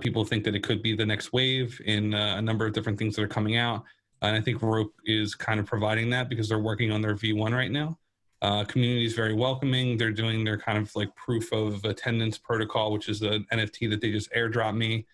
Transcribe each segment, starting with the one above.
People think that it could be the next wave in a number of different things that are coming out. And I think Rope is kind of providing that because they're working on their V1 right now. Community is very welcoming. They're doing their kind of like proof of attendance protocol, which is the NFT that they just airdropped me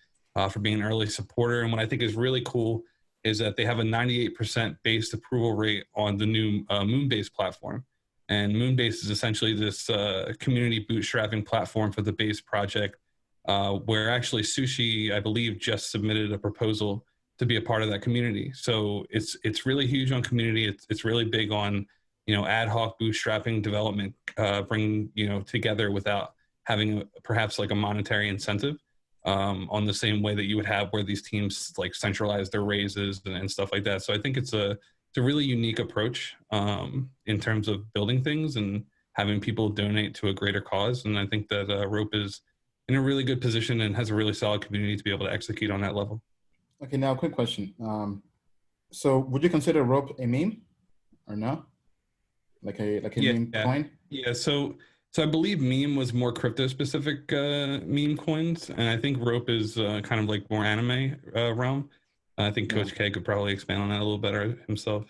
for being an early supporter. And what I think is really cool is that they have a 98% based approval rate on the new Moonbase platform. And Moonbase is essentially this community bootstrapping platform for the Base project, where actually Sushi, I believe, just submitted a proposal to be a part of that community. So it's really huge on community. It's really big on, you know, ad hoc bootstrapping development, bringing, you know, together without having perhaps like a monetary incentive, on the same way that you would have where these teams like centralize their raises and stuff like that. So I think it's a really unique approach in terms of building things and having people donate to a greater cause. And I think that Rope is in a really good position and has a really solid community to be able to execute on that level. Okay, now quick question. So would you consider Rope a meme or no? Like a meme coin? Yeah, so I believe meme was more crypto specific meme coins, and I think Rope is kind of like more anime realm. I think Coach K could probably expand on that a little better himself.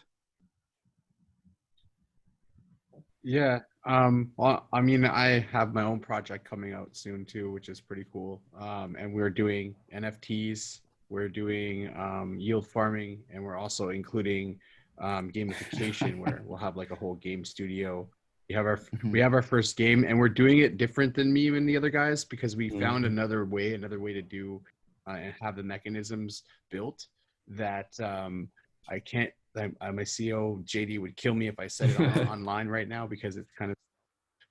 Yeah, well, I mean, I have my own project coming out soon too, which is pretty cool. And we're doing NFTs, we're doing yield farming, and we're also including gamification where we'll have like a whole game studio. We have our first game, and we're doing it different than me and the other guys because we found another way to do and have the mechanisms built that I can't. My CEO JD would kill me if I said it online right now because it's kind of.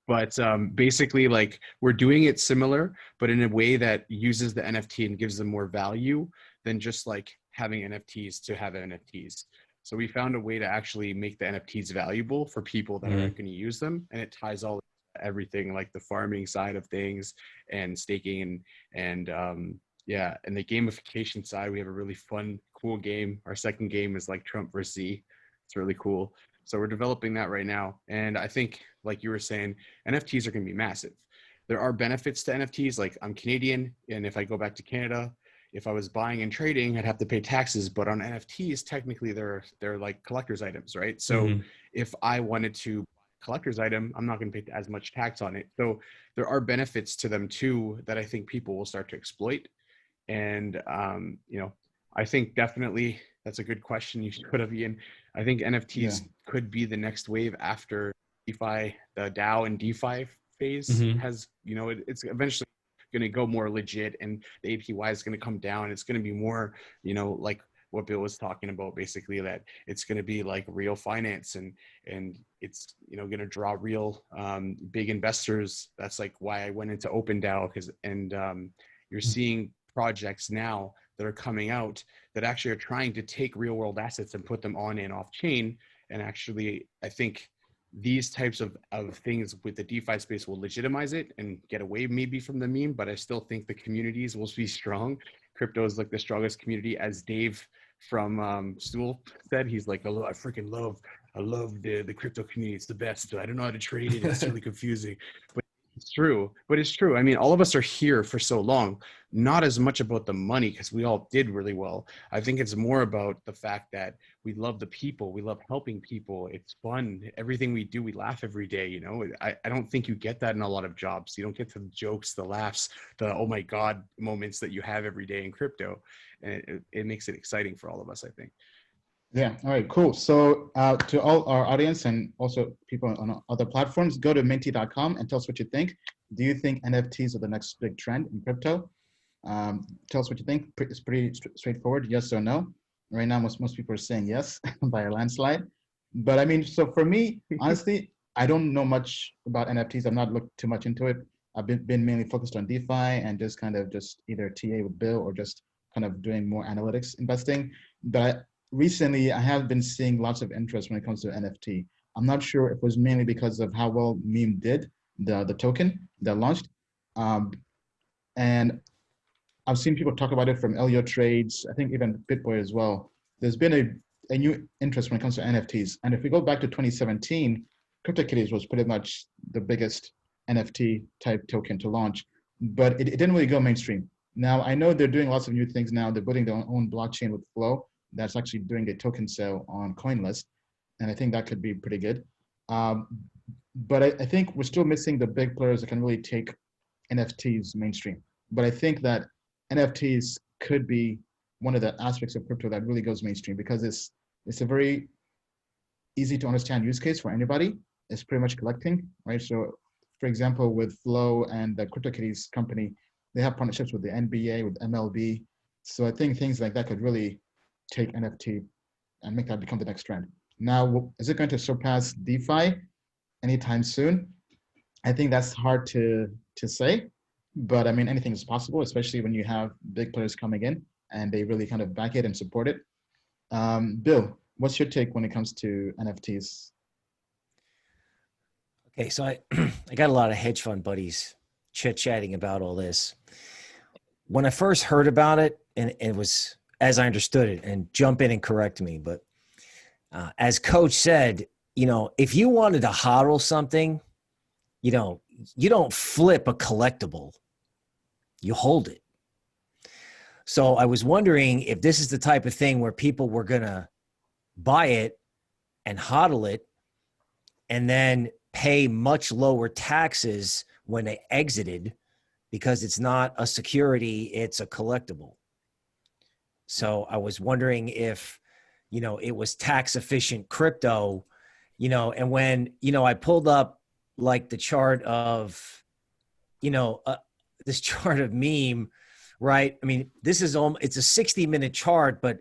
But basically, like we're doing it similar, but in a way that uses the NFT and gives them more value than just like having NFTs to have NFTs. So we found a way to actually make the NFTs valuable for people that are going to use them, and it ties all everything like the farming side of things and staking and yeah, and the gamification side. We have a really fun, cool game. Our second game is like Trump versus Z. It's really cool. So we're developing that right now, and I think, like you were saying, NFTs are going to be massive. There are benefits to NFTs. Like I'm Canadian, and if I go back to Canada, if I was buying and trading, I'd have to pay taxes. But on NFTs, technically, they're like collector's items, right? So if I wanted to collector's item, I'm not going to pay as much tax on it. So there are benefits to them too that I think people will start to exploit. And you know, I think definitely that's a good question you should put up, Ian. I think NFTs could be the next wave after DeFi, the DAO and DeFi phase has, you know, it's eventually going to go more legit, and the APY is going to come down. It's going to be more, you know, like what Bill was talking about, basically, that it's going to be like real finance, and it's, you know, going to draw real big investors. That's like why I went into OpenDAO, because you're seeing projects now that are coming out that actually are trying to take real world assets and put them on and off chain. And actually, I think these types of things with the DeFi space will legitimize it and get away maybe from the meme, but I still think the communities will be strong. Crypto is like the strongest community, as Dave from Stool said. He's like, I love the crypto community. It's the best. I don't know how to trade it. It's really confusing. But it's true. I mean, all of us are here for so long, not as much about the money, because we all did really well. I think it's more about the fact that we love the people. We love helping people. It's fun. Everything we do, we laugh every day. You know, I don't think you get that in a lot of jobs. You don't get the jokes, the laughs, the, oh my God moments that you have every day in crypto. And it makes it exciting for all of us, I think. Yeah. All right, cool. So to all our audience and also people on other platforms, go to minty.com and tell us what you think. Do you think NFTs are the next big trend in crypto? Tell us what you think. It's pretty straightforward, yes or no. Right now, most people are saying yes by a landslide. But I mean, so for me, honestly, I don't know much about NFTs. I've not looked too much into it. I've been mainly focused on DeFi and just kind of just either TA with Bill or just kind of doing more analytics investing. But recently, I have been seeing lots of interest when it comes to NFT. I'm not sure if it was mainly because of how well Meme did, the token that launched. And I've seen people talk about it from Elio Trades, I think even BitBoy as well. There's been a new interest when it comes to NFTs. And if we go back to 2017, CryptoKitties was pretty much the biggest NFT type token to launch, but it didn't really go mainstream. Now, I know they're doing lots of new things now. They're building their own blockchain with Flow that's actually doing a token sale on CoinList. And I think that could be pretty good. But I think we're still missing the big players that can really take NFTs mainstream. But I think that NFTs could be one of the aspects of crypto that really goes mainstream because it's a very easy to understand use case for anybody. It's pretty much collecting, right? So for example, with Flow and the CryptoKitties company, they have partnerships with the NBA, with MLB. So I think things like that could really take NFT and make that become the next trend. Now, is it going to surpass DeFi anytime soon? I think that's hard to say, but I mean, anything is possible, especially when you have big players coming in and they really kind of back it and support it. Bill, what's your take when it comes to NFTs? Okay, so I got a lot of hedge fund buddies chit-chatting about all this. When I first heard about it, and it was as I understood it, and jump in and correct me, but as Coach said, if you wanted to hodl something, you don't flip a collectible, you hold it. So I was wondering if this is the type of thing where people were going to buy it and hodl it and then pay much lower taxes when they exited because it's not a security, it's a collectible. So I was wondering if, it was tax efficient crypto, and when, I pulled up like the chart of, this chart of meme, right? I mean, it's a 60-minute chart, but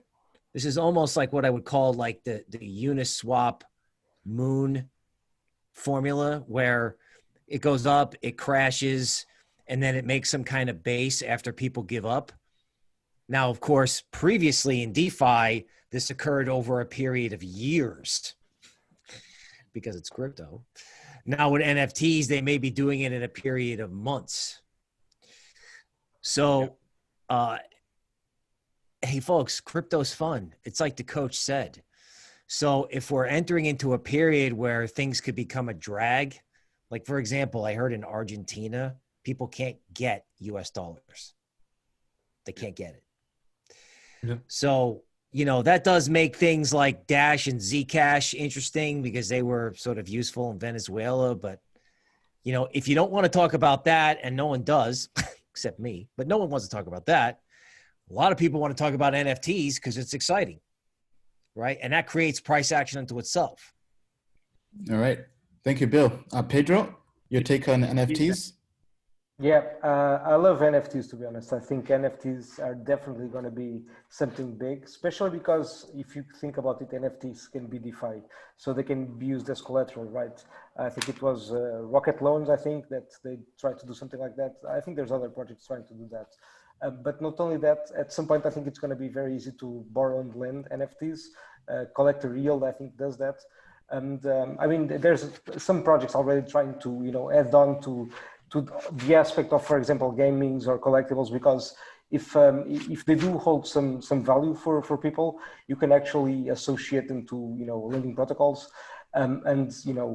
this is almost like what I would call like the Uniswap moon formula, where it goes up, it crashes, and then it makes some kind of base after people give up. Now, of course, previously in DeFi, this occurred over a period of years because it's crypto. Now with NFTs, they may be doing it in a period of months. So, hey folks, crypto's fun. It's like the coach said. So if we're entering into a period where things could become a drag, like for example, I heard in Argentina, people can't get US dollars. They can't get it. Yeah. So, that does make things like Dash and Zcash interesting because they were sort of useful in Venezuela. But, if you don't want to talk about that, and no one does, except me, but no one wants to talk about that. A lot of people want to talk about NFTs because it's exciting, right? And that creates price action unto itself. All right. Thank you, Bill. Pedro, your take on NFTs? Yeah, I love NFTs, to be honest. I think NFTs are definitely going to be something big, especially because if you think about it, NFTs can be DeFi, so they can be used as collateral, right? I think it was Rocket Loans, I think, that they tried to do something like that. I think there's other projects trying to do that. But not only that, at some point, I think it's going to be very easy to borrow and lend NFTs. Collector Yield, I think, does that. And I mean, there's some projects already trying to, add on to the aspect of, for example, gamings or collectibles, because if they do hold some value for people, you can actually associate them to lending protocols and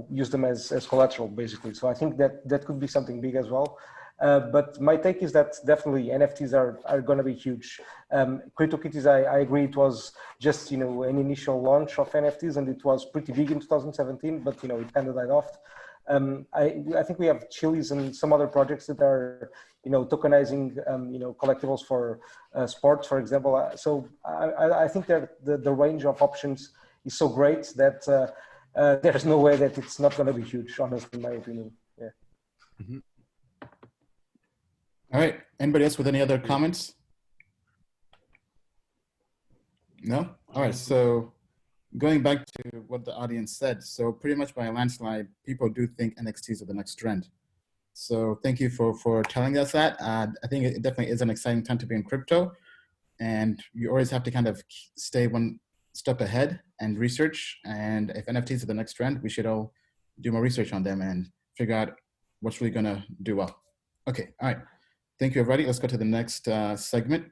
use them as collateral, basically. So I think that could be something big as well. But my take is that definitely NFTs are going to be huge. CryptoKitties, I agree, it was just an initial launch of NFTs, and it was pretty big in 2017, but it kind of died off. I think we have Chili's and some other projects that are tokenizing collectibles for sports, for example. So I think that the range of options is so great that there's no way that it's not going to be huge, honestly, in my opinion. Yeah. Mm-hmm. All right. Anybody else with any other comments? No? All right. So going back to what the audience said, so pretty much by a landslide, people do think NFTs are the next trend. So thank you for telling us that. I think it definitely is an exciting time to be in crypto, and you always have to kind of stay one step ahead and research. And if NFTs are the next trend, we should all do more research on them and figure out what's really going to do well. Okay. All right. Thank you, everybody. Let's go to the next segment.